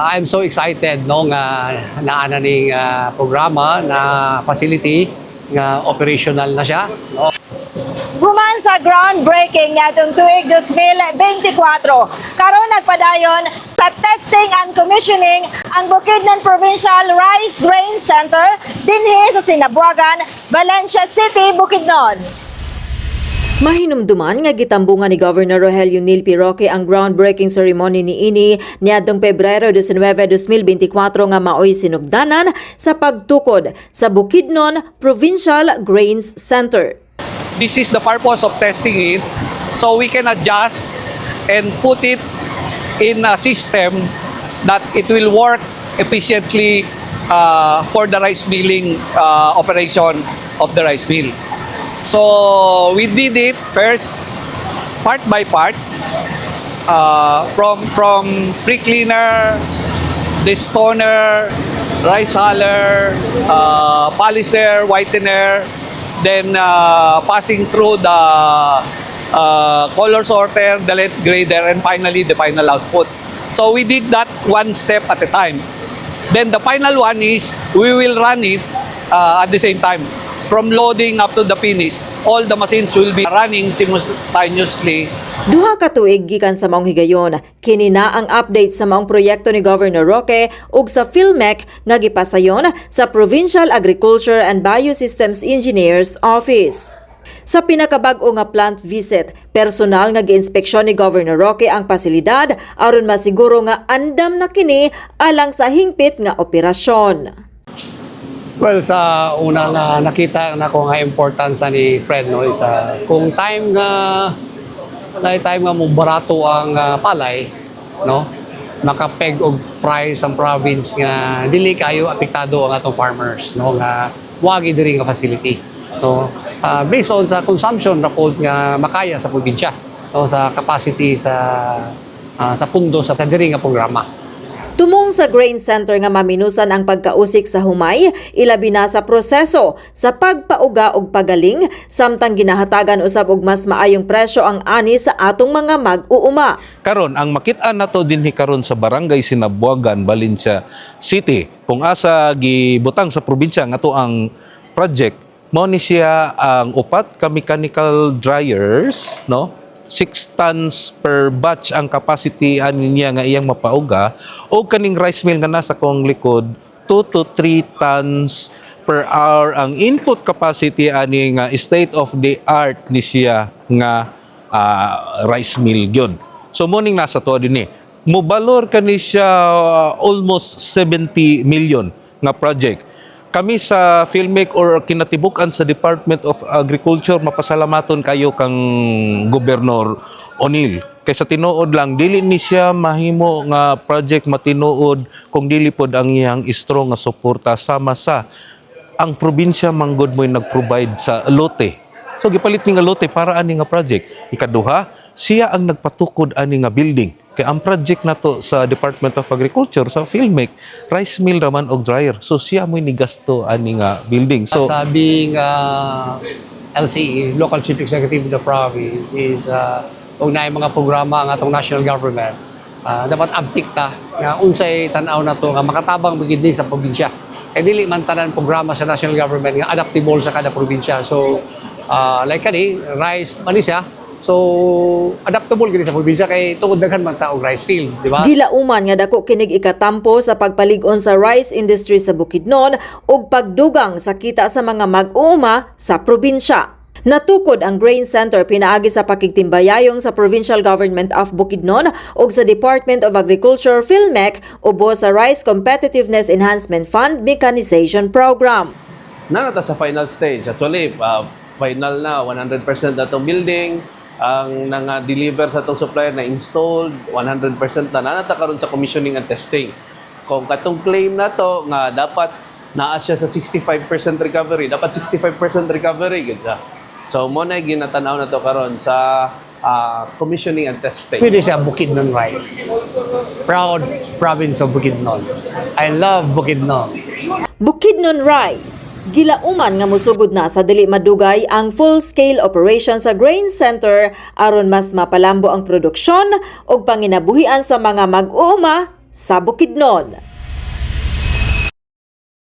I'm so excited no nga naana ning programa na facility nga operational na siya. No? Human sa groundbreaking nitong tuig 2024, karon nagpadayon sa testing and commissioning ang Bukidnon Provincial Rice Grain Center dinhi sa Sinabuagan, Valencia City, Bukidnon. Mahinumduman nga gitambungan ni Governor Rogelio Nilpi Roque ang groundbreaking ceremony niini niadtong Pebrero 19, 2024 nga maoy sinugdanan sa pagtukod sa Bukidnon Provincial Grains Center. This is the purpose of testing it so we can adjust and put it in a system that it will work efficiently for the rice milling operation of the rice mill. So we did it first part by part from pre-cleaner, destoner, rice huller, polisher, whitener, then passing through the color sorter, the lead grader, and finally the final output. So we did that one step at a time. Then the final one is we will run it at the same time. From loading up to the finish, all the machines will be running simultaneously. Duha ka tuig gikan sa maong higayon, kini na ang update sa maong proyekto ni Governor Roque ug sa PhilMec nga gipasayon sa Provincial Agriculture and Biosystems Engineers Office. Sa pinakabag-o nga plant visit, personal nga giinspeksyon ni Governor Roque ang pasilidad aron masiguro nga andam na kini alang sa hingpit nga operasyon. Well, sa una nga nakita na ko nga importance ni Fred no is kung time nga mo barato ang palay no makapeg og price ang province nga dili kayo apektado ang atong farmers no nga wagi diri nga facility no based on sa consumption report nga makaya sa probinsya no sa capacity sa pundo sa diri nga programa. Tumong sa Grain Center nga maminusan ang pagkausik sa humay, ilabi na sa proseso sa pagpauga og pagaling, samtang ginahatagan usab og mas maayong presyo ang ani sa atong mga mag-uuma. Karon ang makit-an nato dinhi karon sa Barangay Sinabuagan, Valencia City, kung asa gibutang sa probinsya nga to ang project, mao ni siya ang upat ka mechanical dryers, no? 6 tons per batch ang capacity ani niya nga iyang mapauga, o kaning rice mill nga nasa kong likod 2 to 3 tons per hour ang input capacity ani nga state of the art ni siya nga rice mill gyud. So morning nasa to dinhi mobalor kani siya almost 70 million nga project. Kami sa PhilMec or kinatibukan sa Department of Agriculture, mapasalamaton kayo kang Gobernador O'Neil. Kaysa tinuod lang, dili ni siya mahimo nga project matinuod kung dili pod ang iyang strong nga suporta sama sa ang probinsya manggod mo'y nag-provide sa lote. So gipalit ni nga lote para ani nga project. Ikaduha, siya ang nagpatukod ani nga building. Kaya ang project na to sa Department of Agriculture, sa PhilMec, rice mill raman og dryer. So siya mo'y nigasto ani nga building. So sabing LCE, Local Chief Executive of the Province, is kung na mga programa ang atong national government, dapat abtik ta nga unsay tan-aw na to nga makatabang bigid sa probinsya. Kay dili man tanan programa sa national government nga adaptable sa kada probinsya. So like kani rice man siya. So, adaptable kini sa probinsya kay tungod daghan man ta og rice field, di ba? Gilauman nga dako kinig ikatampo sa pagpalig-on sa rice industry sa Bukidnon ug pagdugang sa kita sa mga mag-uuma sa probinsya. Natukod ang Grain Center pinaagi sa pakigtimbayayong sa Provincial Government of Bukidnon ug sa Department of Agriculture PhilMec ubos sa Rice Competitiveness Enhancement Fund Mechanization Program. Nanata sa final stage. Actually, final na 100% na itong building. Ang nang-deliver sa itong supplier na installed, 100% na nanata karon sa commissioning and testing. Kung katong claim na to nga dapat naa siya sa 65% recovery, dapat 65% recovery gid siya. So mo na ginatanaw na to karon sa commissioning and testing. Pwede siya Bukidnon rice. Proud province of Bukidnon. I love Bukidnon. Bukidnon Rice. Gilauman nga musugod na sa dili madugay ang full-scale operation sa Grain Center aron mas mapalambo ang produksyon ug panginabuhian sa mga mag-uuma sa Bukidnon.